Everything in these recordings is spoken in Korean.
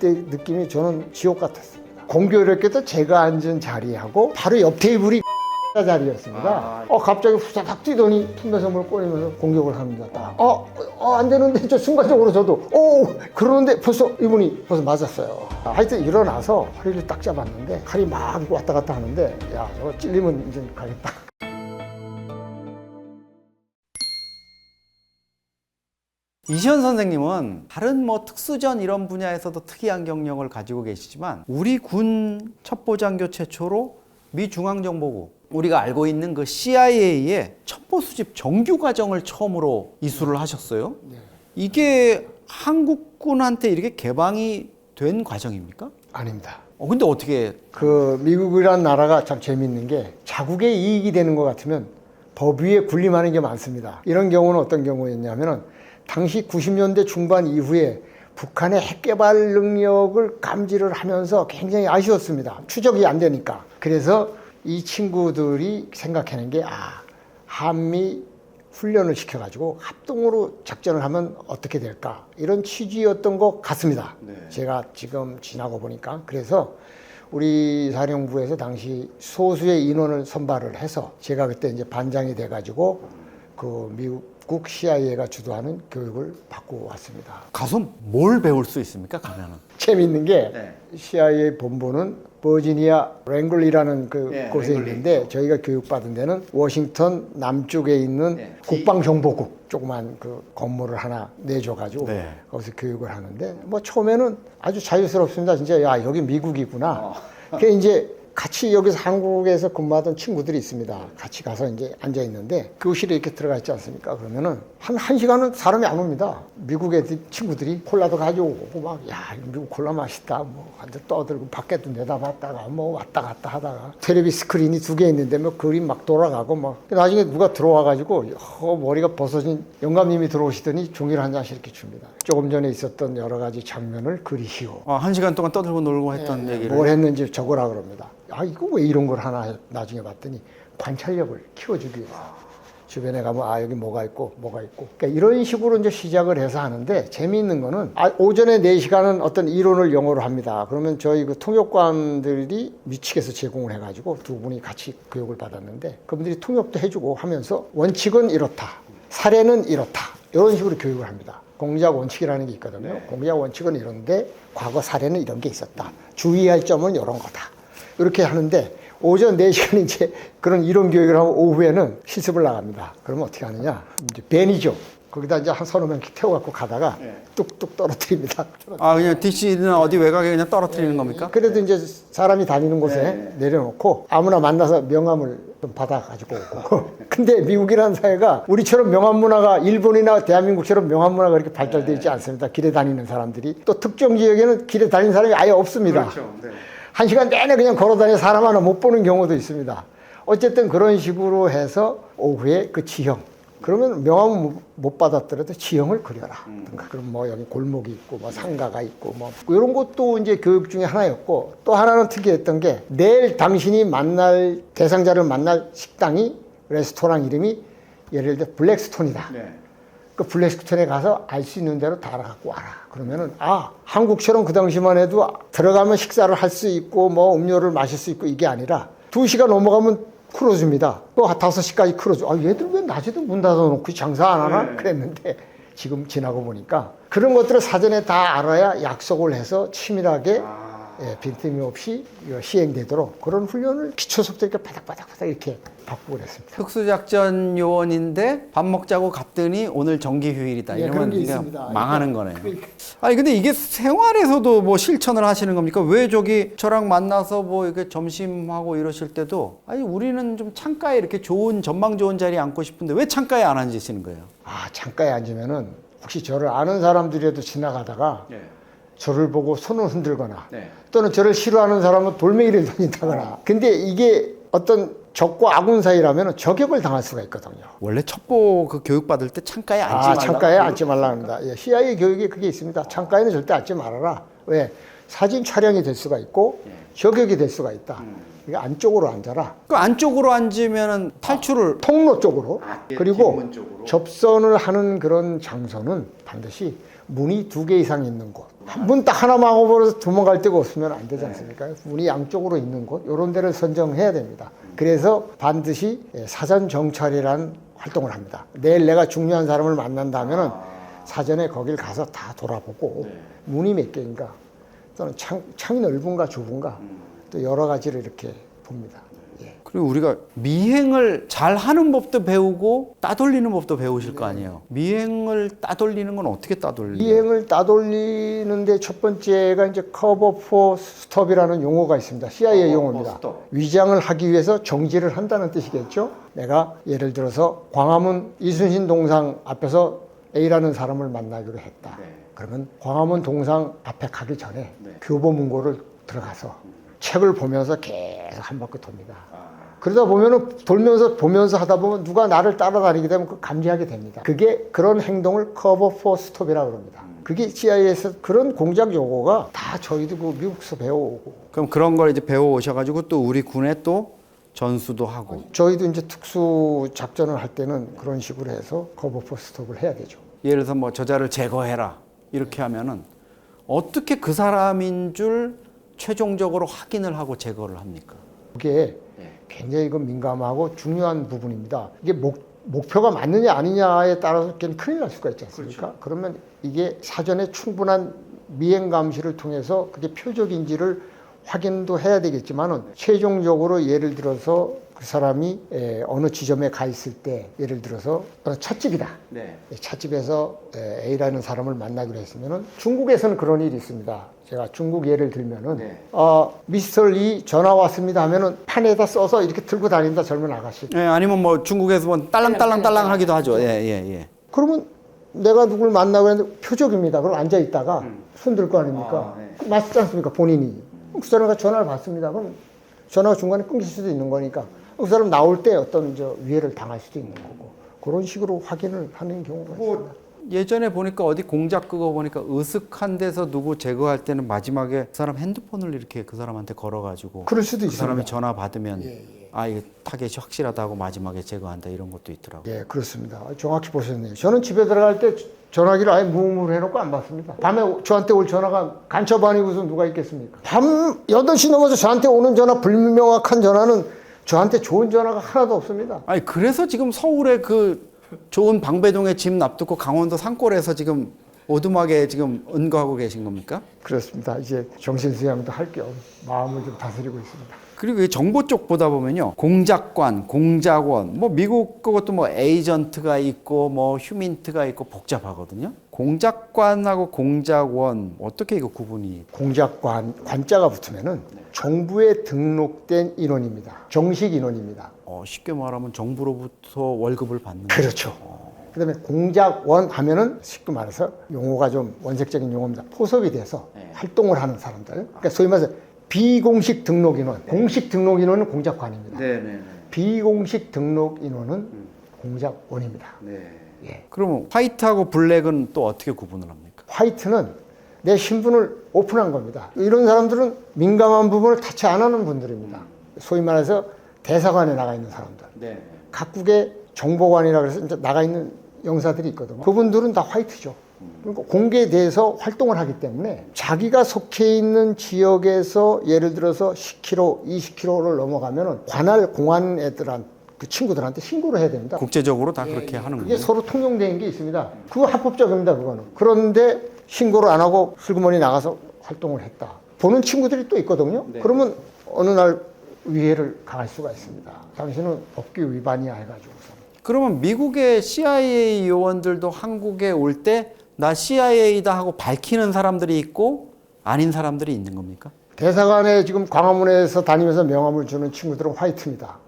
그때 느낌이 저는 지옥 같았습니다. 공교롭게도 제가 앉은 자리하고 바로 옆 테이블이 자리였습니다. 갑자기 후다닥 뛰더니 품매선물을 꺼내면서 공격을 합니다. 안 되는데 저 순간적으로 저도 그러는데 벌써 이분이 벌써 맞았어요. 하여튼 일어나서 허리를 딱 잡았는데 칼이 막 왔다 갔다 하는데 야 저거 찔리면 이제 가겠다. 이시연 선생님은 다른 뭐 특수전 이런 분야에서도 특이한 경력을 가지고 계시지만 우리 군 첩보장교 최초로 미 중앙정보국 우리가 알고 있는 그 CIA의 첩보 수집 정규 과정을 처음으로 이수를 하셨어요. 네. 이게 한국군한테 이렇게 개방이 된 과정입니까? 아닙니다. 근데 어떻게 그 미국이란 나라가 참 재밌는 게 자국의 이익이 되는 것 같으면 법 위에 군림하는 게 많습니다. 이런 경우는 어떤 경우였냐면은 당시 90년대 중반 이후에 북한의 핵 개발 능력을 감지를 하면서 굉장히 아쉬웠습니다. 추적이 안 되니까. 그래서 이 친구들이 생각하는 게 한미 훈련을 시켜가지고 합동으로 작전을 하면 어떻게 될까 이런 취지였던 것 같습니다. 네. 제가 지금 지나고 보니까. 그래서 우리 사령부에서 당시 소수의 인원을 선발을 해서 제가 그때 이제 반장이 돼가지고 그 미국 CIA가 주도하는 교육을 받고 왔습니다. 가서 뭘 배울 수 있습니까? 가면은 재미있는 게 CIA 본부는 버지니아 랭글리라는 곳에 있는데 저희가 교육받은 데는 워싱턴 남쪽에 있는 국방정보국 조그만 그 건물을 하나 내줘가지고 거기서 교육을 하는데 뭐 처음에는 아주 자유스럽습니다. 진짜 야 여기 미국이구나. 그게 이제 같이 여기서 한국에서 근무하던 친구들이 있습니다. 같이 가서 이제 앉아 있는데 교실에 이렇게 들어가 있지 않습니까? 그러면은 한 시간은 사람이 안 옵니다. 미국 애들 친구들이 콜라도 가져오고 막 야 미국 콜라 맛있다 뭐 한테 떠들고 밖에도 내다봤다가 뭐 왔다 갔다 하다가 텔레비 스크린이 2개 있는데 뭐 그림 막 돌아가고 막 나중에 누가 들어와가지고 머리가 벗어진 영감님이 들어오시더니 종이를 한 장씩 이렇게 줍니다. 조금 전에 있었던 여러 가지 장면을 그리시오. 1시간 동안 떠들고 놀고 했던 얘기를 뭘 했는지 적으라 그럽니다. 이거 왜 이런 걸 하나 나중에 봤더니 관찰력을 키워주기 위해서 주변에 가면 여기 뭐가 있고 그러니까 이런 식으로 이제 시작을 해서 하는데 재미있는 거는 오전에 4시간은 어떤 이론을 영어로 합니다. 그러면 저희 그 통역관들이 미측에서 제공을 해가지고 두 분이 같이 교육을 받았는데 그분들이 통역도 해주고 하면서 원칙은 이렇다, 사례는 이렇다 이런 식으로 교육을 합니다. 공작 원칙이라는 게 있거든요. 공작 원칙은 이런데 과거 사례는 이런 게 있었다. 주의할 점은 이런 거다. 이렇게 하는데 오전 4시간 이제 그런 이론 교육을 하고 오후에는 실습을 나갑니다. 그러면 어떻게 하느냐? 이제 벤이죠. 거기다 이제 한 서너 명 태워갖고 가다가 뚝뚝 떨어뜨립니다. 그냥 DC는 어디 외곽에 그냥 떨어뜨리는 겁니까? 그래도 이제 사람이 다니는 곳에 내려놓고 아무나 만나서 명함을 좀 받아가지고 오고. 근데 미국이라는 사회가 우리처럼 명함 문화가 일본이나 대한민국처럼 명함 문화가 그렇게 발달되어 있지 않습니다. 길에 다니는 사람들이. 또 특정 지역에는 길에 다니는 사람이 아예 없습니다. 그렇죠. 네. 1시간 내내 그냥 걸어다니는 사람 하나 못 보는 경우도 있습니다. 어쨌든 그런 식으로 해서 오후에 그 지형. 그러면 명함은 못 받았더라도 지형을 그려라. 그럼 뭐 여기 골목이 있고 뭐 상가가 있고 뭐 이런 것도 이제 교육 중에 하나였고 또 하나는 특이했던 게 내일 당신이 만날 대상자를 만날 식당이 레스토랑 이름이 예를 들어 블랙스톤이다. 그 블랙스톤에 가서 알 수 있는 대로 다 알아갖고 와라. 그러면은 한국처럼 그 당시만 해도 들어가면 식사를 할 수 있고 뭐 음료를 마실 수 있고 이게 아니라 2시간 넘어가면 풀어줍니다. 또 5시까지 풀어줘. 얘들 왜 낮에도 문 닫아놓고 장사 안 하나? 그랬는데 지금 지나고 보니까 그런 것들을 사전에 다 알아야 약속을 해서 치밀하게 빈틈이 없이 시행되도록 그런 훈련을 기초속도 이렇게 바닥바닥 이렇게 바꾸고 그랬습니다. 특수작전 요원인데 밥 먹자고 갔더니 오늘 정기휴일이다. 이러면 그런 게 있습니다. 망하는 거네요. 근데 이게 생활에서도 뭐 실천을 하시는 겁니까? 왜 저랑 만나서 뭐 이렇게 점심하고 이러실 때도 우리는 좀 창가에 이렇게 전망 좋은 자리에 앉고 싶은데 왜 창가에 안 앉으시는 거예요? 창가에 앉으면은 혹시 저를 아는 사람들이라도 지나가다가 저를 보고 손을 흔들거나 또는 저를 싫어하는 사람은 돌멩이를 던진다거나. 근데 이게 어떤 적과 아군 사이라면 저격을 당할 수가 있거든요. 원래 첩보 그 교육 받을 때 창가에 앉지 말라. 창가에 앉지 말라 합니다. CIA 교육에 그게 있습니다. 창가에는 절대 앉지 말아라. 왜? 사진 촬영이 될 수가 있고 저격이 될 수가 있다. 안쪽으로 앉아라. 그 안쪽으로 앉으면 탈출을 통로 쪽으로. 그리고 뒷문 쪽으로. 접선을 하는 그런 장소는 반드시 문이 2개 이상 있는 곳. 문 딱 하나 막아버려서 도망갈 데가 없으면 안 되지 않습니까? 문이 양쪽으로 있는 곳, 이런 데를 선정해야 됩니다. 그래서 반드시 사전 정찰이라는 활동을 합니다. 내일 내가 중요한 사람을 만난다면은 사전에 거길 가서 다 돌아보고 문이 몇 개인가, 또는 창이 넓은가 좁은가, 또 여러 가지를 이렇게 봅니다. 예. 그리고 우리가 미행을 잘 하는 법도 배우고 따돌리는 법도 배우실 거 아니에요. 미행을 따돌리는 건 어떻게 따돌려요? 미행을 따돌리는데 첫 번째가 이제 cover for stop이라는 용어가 있습니다. CIA 용어입니다. 위장을 하기 위해서 정지를 한다는 뜻이겠죠. 내가 예를 들어서 광화문 이순신 동상 앞에서 A라는 사람을 만나기로 했다. 그러면 광화문 동상 앞에 가기 전에 교보문고를 들어가서 책을 보면서 계속 한 바퀴 돕니다. 그러다 보면은 보면서 하다 보면 누가 나를 따라다니게 되면 그 감지하게 됩니다. 그게 그런 행동을 cover for stop이라고 합니다. 그게 CIA에서 그런 공작 용어가 다 저희도 그 미국에서 배워오고. 그럼 그런 걸 이제 배워 오셔가지고 또 우리 군에 또 전수도 하고. 저희도 이제 특수 작전을 할 때는 그런 식으로 해서 cover for stop을 해야 되죠. 예를 들어서 뭐 저자를 제거해라 이렇게 하면은 어떻게 그 사람인 줄 최종적으로 확인을 하고 제거를 합니까? 그게 굉장히 그 민감하고 중요한 부분입니다. 이게 목표가 맞느냐 아니냐에 따라서 큰일 날 수가 있지 않습니까? 그러면 이게 사전에 충분한 미행 감시를 통해서 그게 표적인지를 확인도 해야 되겠지만은 최종적으로 예를 들어서 그 사람이 어느 지점에 가 있을 때 예를 들어서 찻집이다. 찻집에서 A라는 사람을 만나기로 했으면은 중국에서는 그런 일이 있습니다. 제가 중국 예를 들면은 미스터 리 전화 왔습니다 하면은 판에다 써서 이렇게 들고 다닌다 젊은 아가씨. 아니면 뭐 중국에서 뭐 딸랑딸랑 하기도 하죠. 예. 그러면 내가 누굴 만나고 했는데 표적입니다. 그럼 앉아 있다가 손 들 거 아닙니까? 맞지 않습니까? 본인이. 그 사람과 전화를 받습니다. 그럼 전화가 중간에 끊길 수도 있는 거니까 그 사람 나올 때 어떤 위해를 당할 수도 있는 거고 그런 식으로 확인을 하는 경우가 있습니다. 예전에 보니까 어디 공작 그거 보니까 으슥한 데서 누구 제거할 때는 마지막에 그 사람 핸드폰을 이렇게 그 사람한테 걸어가지고 그럴 수도 그 있습니다. 사람이 전화 받으면 아 이게 타겟이 확실하다고 마지막에 제거한다 이런 것도 있더라고요. 예, 그렇습니다. 정확히 보셨네요. 저는 집에 들어갈 때 전화기를 아예 무음으로 해놓고 안 받습니다. 밤에 저한테 올 전화가 간첩 아니고서 누가 있겠습니까? 밤 8시 넘어서 저한테 오는 전화, 불명확한 전화는 저한테 좋은 전화가 하나도 없습니다. 아니 그래서 지금 서울에 그 좋은 방배동에 집 납두고 강원도 산골에서 지금 오두막에 지금 은거하고 계신 겁니까? 그렇습니다. 이제 정신수양도 할 겸 마음을 좀 다스리고 있습니다. 그리고 이 정보 쪽 보다 보면요. 공작관, 공작원, 뭐 미국 그것도 뭐 에이전트가 있고 뭐 휴민트가 있고 복잡하거든요. 공작관하고 공작원 어떻게 이거 구분이? 공작관, 관자가 붙으면은 정부에 등록된 인원입니다. 정식 인원입니다. 쉽게 말하면 정부로부터 월급을 받는 거죠. 그렇죠. 그다음에 공작원 하면은 쉽게 말해서 용어가 좀 원색적인 용어입니다. 포섭이 돼서 활동을 하는 사람들. 그러니까 소위 말해서 비공식 등록 인원, 공식 등록 인원은 공작관입니다. 비공식 등록 인원은 공작원입니다. 예. 그러면 화이트하고 블랙은 또 어떻게 구분을 합니까? 화이트는 내 신분을 오픈한 겁니다. 이런 사람들은 민감한 부분을 터치 안 하는 분들입니다. 소위 말해서 대사관에 나가 있는 사람들. 각국의 정보관이라 그래서 이제 나가 있는 영사들이 있거든요. 그분들은 다 화이트죠. 그러니까 공개돼서 활동을 하기 때문에 자기가 속해 있는 지역에서 예를 들어서 10km, 20km를 넘어가면은 관할 공안 애들한테 그 친구들한테 신고를 해야 됩니다. 국제적으로 다 그렇게 하는군요. 그게 서로 통용된 게 있습니다. 그거 합법적입니다, 그거는. 그런데 신고를 안 하고 슬그머니 나가서 활동을 했다. 보는 친구들이 또 있거든요. 그러면 어느 날 위해를 가할 수가 있습니다. 당신은 법규 위반이야 해가지고서. 그러면 미국의 CIA 요원들도 한국에 올 때 나 CIA다 하고 밝히는 사람들이 있고 아닌 사람들이 있는 겁니까? 대사관에 지금 광화문에서 다니면서 명함을 주는 친구들은 화이트입니다.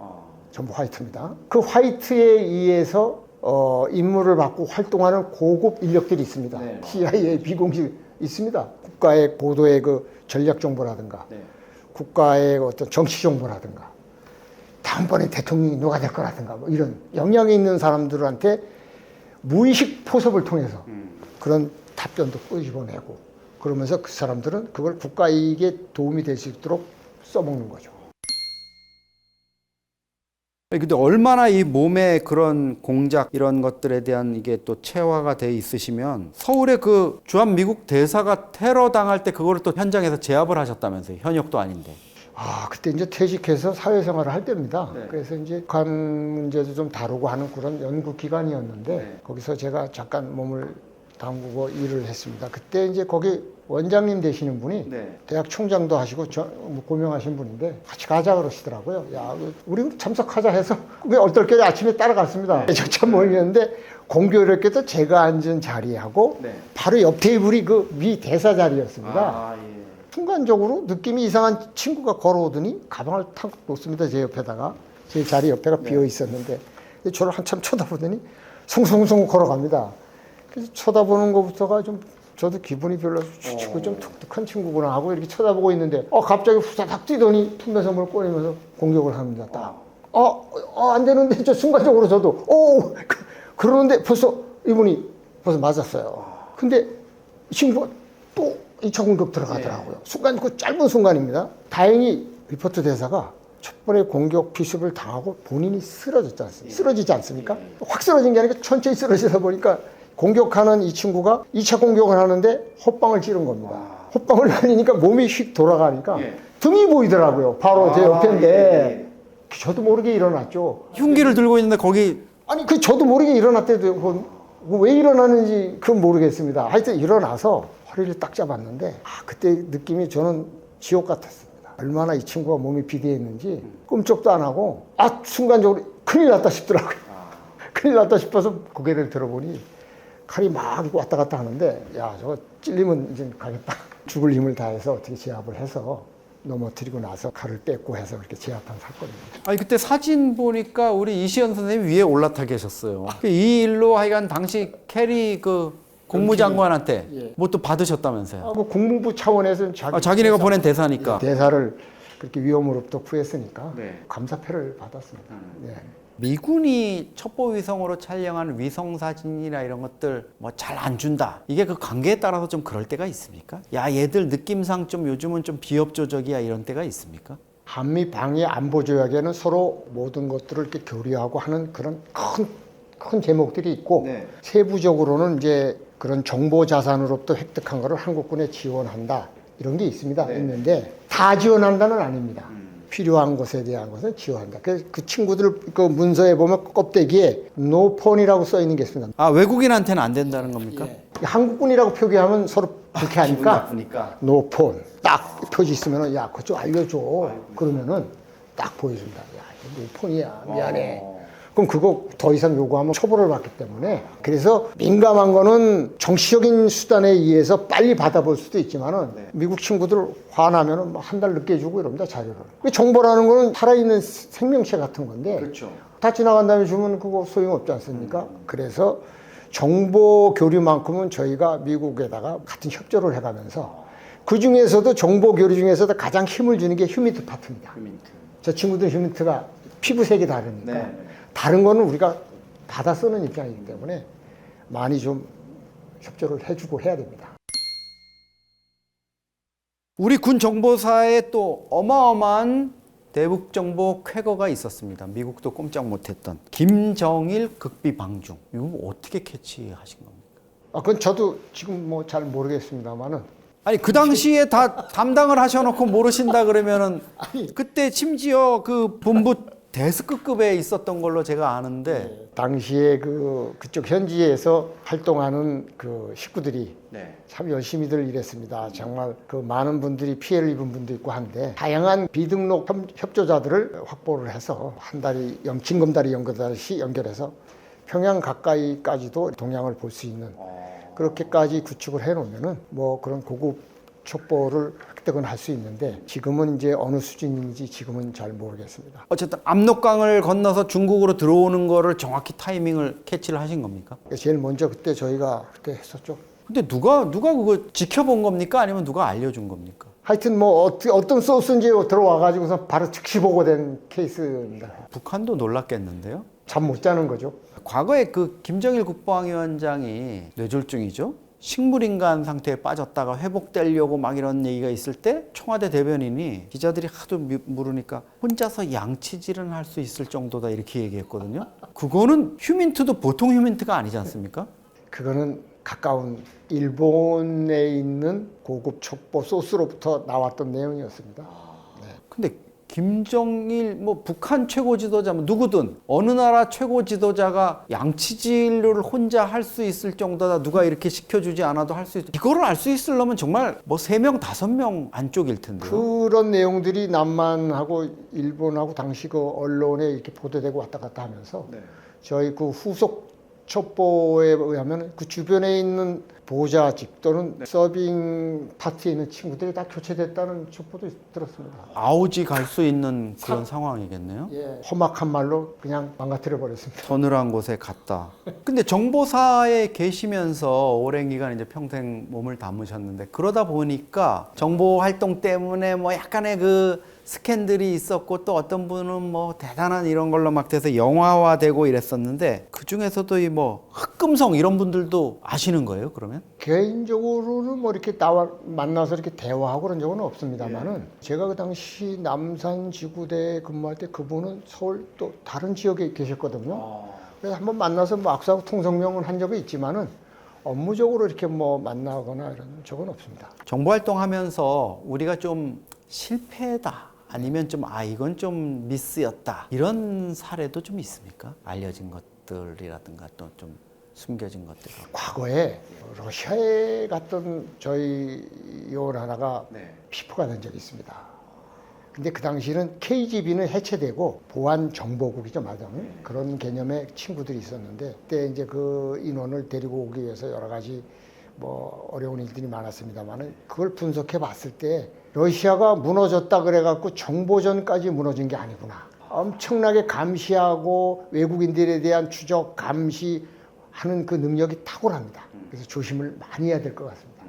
전부 화이트입니다. 그 화이트에 의해서 임무를 받고 활동하는 고급 인력들이 있습니다. CIA 비공식 있습니다. 국가의 보도의 그 전략 정보라든가 국가의 어떤 정치 정보라든가 다음번에 대통령이 누가 될 거라든가 뭐 이런 영향이 있는 사람들한테 무의식 포섭을 통해서 그런 답변도 끄집어내고 그러면서 그 사람들은 그걸 국가 이익에 도움이 될 수 있도록 써먹는 거죠. 아니, 근데 얼마나 이 몸에 그런 공작 이런 것들에 대한 이게 또 체화가 돼 있으시면 서울의 그 주한 미국 대사가 테러 당할 때 그거를 또 현장에서 제압을 하셨다면서요. 현역도 아닌데. 그때 이제 퇴직해서 사회생활을 할 때입니다. 네. 그래서 이제 북한 문제도 좀 다루고 하는 그런 연구 기관이었는데 네. 거기서 제가 잠깐 몸을 담그고 일을 했습니다. 그때 이제 거기 원장님 되시는 분이 네. 대학 총장도 하시고 고명하신 분인데 같이 가자 그러시더라고요. 야, 우리 참석하자 해서 얼떨결에 아침에 따라갔습니다. 저차 모임이었는데 공교롭게도 제가 앉은 자리하고 네. 바로 옆 테이블이 그 미 대사 자리였습니다. 예. 순간적으로 느낌이 이상한 친구가 걸어오더니 가방을 탁 놓습니다. 제 옆에다가. 제 자리 옆에가 비어 있었는데 저를 한참 쳐다보더니 송송송 걸어갑니다. 그래서 쳐다보는 것부터가 좀 저도 기분이 별로 주축고 좀 독특한 친구구나 하고 이렇게 쳐다보고 있는데 갑자기 후다닥 뛰더니 품에서 뭘 꺼내면서 공격을 합니다. 딱. 안 되는데 저 순간적으로 저도 그러는데 벌써 이분이 벌써 맞았어요. 근데 이 친구가 또 2차 공격 들어가더라고요. 순간 그 짧은 순간입니다. 다행히 리포트 대사가 첫 번에 공격 피습을 당하고 본인이 쓰러지지 않습니까? 확 쓰러진 게 아니라 천천히 쓰러지다 보니까 공격하는 이 친구가 2차 공격을 하는데 헛방을 찌른 겁니다. 헛방을 날리니까 몸이 휙 돌아가니까 등이 보이더라고요. 바로 제 옆인데 저도 모르게 일어났죠. 흉기를 들고 있는데 거기 아니 저도 모르게 일어났대도 왜 일어나는지 그건 모르겠습니다. 하여튼 일어나서 허리를 딱 잡았는데 그때 느낌이 저는 지옥 같았습니다. 얼마나 이 친구가 몸이 비대했는지 꿈쩍도 안 하고 순간적으로 큰일 났다 싶더라고요. 큰일 났다 싶어서 고개를 들어보니 칼이 막 왔다 갔다 하는데 저거 찔리면 이제 가겠다. 죽을 힘을 다해서 어떻게 제압을 해서 넘어뜨리고 나서 칼을 뺐고 해서 그렇게 제압한 사건입니다. 아니 그때 사진 보니까 우리 이시연 선생님 위에 올라타 계셨어요. 이 일로 하여간 당시 캐리 그 국무장관한테 뭐 또 받으셨다면서요. 국무부 차원에서 자기네가 보낸 대사니까. 대사를 그렇게 위험으로부터 구했으니까 감사패를 받았습니다. 미군이 첩보위성으로 촬영한 위성 사진이나 이런 것들 뭐 잘 안 준다. 이게 그 관계에 따라서 좀 그럴 때가 있습니까? 얘들 느낌상 좀 요즘은 좀 비협조적이야 이런 때가 있습니까? 한미 방위 안보 조약에는 서로 모든 것들을 이렇게 교류하고 하는 그런 큰 제목들이 있고 세부적으로는 이제 그런 정보 자산으로부터 획득한 거를 한국군에 지원한다 이런 게 있습니다. 있는데 다 지원한다는 아닙니다. 필요한 것에 대한 것은 지원한다. 그래서 그 친구들 그 문서에 보면 껍데기에 노폰이라고 써 있는 게 있습니다. 외국인한테는 안 된다는 겁니까? 한국군이라고 표기하면 서로 불쾌하니까 나쁘니까. 노폰 딱 표지 있으면은 그거 좀 알려줘. 그러면은 딱 보여준다. 이거 노폰이야. 미안해. 그럼 그거 더 이상 요구하면 처벌을 받기 때문에 그래서 민감한 거는 정치적인 수단에 의해서 빨리 받아볼 수도 있지만은 미국 친구들 화나면은 한 달 늦게 주고 이럽니다. 자료를. 정보라는 거는 살아있는 생명체 같은 건데 다 지나간 다음에 주면 그거 소용없지 않습니까? 그래서 정보 교류만큼은 저희가 미국에다가 같은 협조를 해가면서 그 중에서도 정보 교류 중에서도 가장 힘을 주는 게 휴미트 파트입니다. 저 친구들 휴미트가 피부색이 다르니까 다른 거는 우리가 받아 쓰는 입장이기 때문에 많이 좀 협조를 해주고 해야 됩니다. 우리 군 정보사에 또 어마어마한 대북 정보 쾌거가 있었습니다. 미국도 꼼짝 못했던 김정일 극비 방중. 이거 어떻게 캐치하신 겁니까? 그건 저도 지금 뭐 잘 모르겠습니다만은 아니 그 당시에 다 담당을 하셔놓고 모르신다 그러면은 그때 심지어 그 본부 데스크급에 있었던 걸로 제가 아는데 당시에 그쪽 현지에서 활동하는 그 식구들이 참 열심히들 일했습니다. 정말 그 많은 분들이 피해를 입은 분도 있고 한데 다양한 비등록 협조자들을 확보를 해서 한 다리 징검다리 연결하듯이 연결해서 평양 가까이까지도 동향을 볼 수 있는 그렇게까지 구축을 해놓으면은 뭐 그런 고급 첩보를 획득은 할 수 있는데 지금은 이제 어느 수준인지 지금은 잘 모르겠습니다. 어쨌든 압록강을 건너서 중국으로 들어오는 거를 정확히 타이밍을 캐치를 하신 겁니까? 제일 먼저 그때 저희가 그때 했었죠. 근데 누가 그거 지켜본 겁니까? 아니면 누가 알려준 겁니까? 하여튼 뭐 어떤 소스인지 들어와가지고서 바로 즉시 보고된 케이스입니다. 북한도 놀랐겠는데요? 잠 못 자는 거죠. 과거에 그 김정일 국방위원장이 뇌졸중이죠? 식물인간 상태에 빠졌다가 회복되려고 막 이런 얘기가 있을 때 청와대 대변인이 기자들이 하도 물으니까 혼자서 양치질은 할 수 있을 정도다 이렇게 얘기했거든요. 그거는 휴민트도 보통 휴민트가 아니지 않습니까? 그거는 가까운 일본에 있는 고급 첩보 소스로부터 나왔던 내용이었습니다. 근데 김정일 뭐 북한 최고 지도자 뭐 누구든 어느 나라 최고 지도자가 양치질을 혼자 할 수 있을 정도다 누가 이렇게 시켜주지 않아도 할 수 있. 이거를 알 수 있으려면 정말 뭐 3명 5명 안쪽일 텐데요. 그런 내용들이 남한하고 일본하고 당시 그 언론에 이렇게 보도되고 왔다 갔다 하면서 저희 그 후속 첩보에 의하면 그 주변에 있는 보좌직 또는 서빙 파트에 있는 친구들이 다 교체됐다는 첩보도 들었습니다. 아우지 갈 수 있는 그런 상황이겠네요. 예, 험악한 말로 그냥 망가뜨려 버렸습니다. 서늘한 곳에 갔다. 근데 정보사에 계시면서 오랜 기간 이제 평생 몸을 담으셨는데 그러다 보니까 정보 활동 때문에 뭐 약간의 그 스캔들이 있었고 또 어떤 분은 뭐 대단한 이런 걸로 막 돼서 영화화되고 이랬었는데 그 중에서도 이 뭐 흑금성 이런 분들도 아시는 거예요, 그러면? 개인적으로는 뭐 이렇게 나와 만나서 이렇게 대화하고 그런 적은 없습니다만은 제가 그 당시 남산 지구대에 근무할 때 그분은 서울 또 다른 지역에 계셨거든요. 그래서 한번 만나서 뭐 악수하고 통성명은 한 적이 있지만은 업무적으로 이렇게 뭐 만나거나 이런 적은 없습니다. 정보 활동하면서 우리가 좀 실패다 아니면 좀 이건 좀 미스였다 이런 사례도 좀 있습니까? 알려진 것들이라든가 또 좀 숨겨진 것들. 과거에 러시아에 갔던 저희 요원 하나가 피포가 된 적이 있습니다. 근데 그 당시는 KGB는 해체되고 보안 정보국이죠, 말하자면 그런 개념의 친구들이 있었는데 그때 이제 그 인원을 데리고 오기 위해서 여러 가지 뭐 어려운 일들이 많았습니다만은 그걸 분석해 봤을 때 러시아가 무너졌다 그래갖고 정보전까지 무너진 게 아니구나. 엄청나게 감시하고 외국인들에 대한 추적, 감시하는 그 능력이 탁월합니다. 그래서 조심을 많이 해야 될 것 같습니다.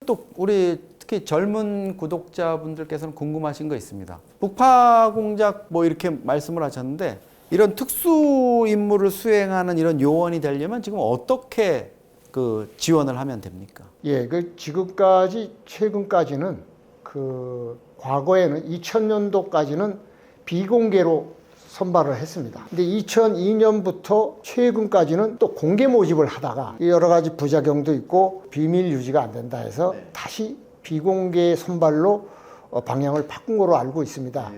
또 우리 특히 젊은 구독자분들께서는 궁금하신 거 있습니다. 북파 공작 뭐 이렇게 말씀을 하셨는데 이런 특수 임무를 수행하는 이런 요원이 되려면 지금 어떻게 그 지원을 하면 됩니까? 예, 그 지금까지 최근까지는 그 과거에는 2000년도까지는 비공개로 선발을 했습니다. 근데 2002년부터 최근까지는 또 공개 모집을 하다가 여러 가지 부작용도 있고 비밀 유지가 안 된다 해서 다시 비공개 선발로 방향을 바꾼 거로 알고 있습니다.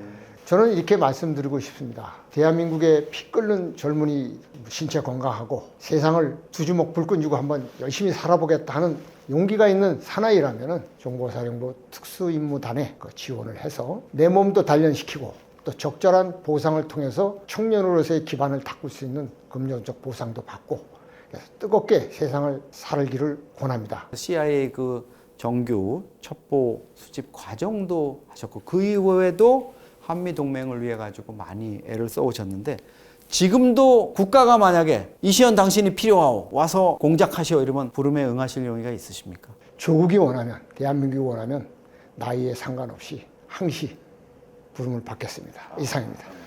저는 이렇게 말씀드리고 싶습니다. 대한민국의 피 끓는 젊은이 신체 건강하고 세상을 두 주먹 불끈 쥐고 한번 열심히 살아보겠다 하는 용기가 있는 사나이라면은 정보사령부 특수임무단에 그 지원을 해서 내 몸도 단련시키고 또 적절한 보상을 통해서 청년으로서의 기반을 닦을 수 있는 금전적 보상도 받고 그래서 뜨겁게 세상을 살기를 권합니다. CIA 그 정규 첩보 수집 과정도 하셨고 그 이후에도 한미 동맹을 위해 가지고 많이 애를 써오셨는데 지금도 국가가 만약에 이시연 당신이 필요하오 와서 공작하시오 이러면 부름에 응하실 용의가 있으십니까? 조국이 원하면 대한민국이 원하면 나이에 상관없이 항시 부름을 받겠습니다. 이상입니다.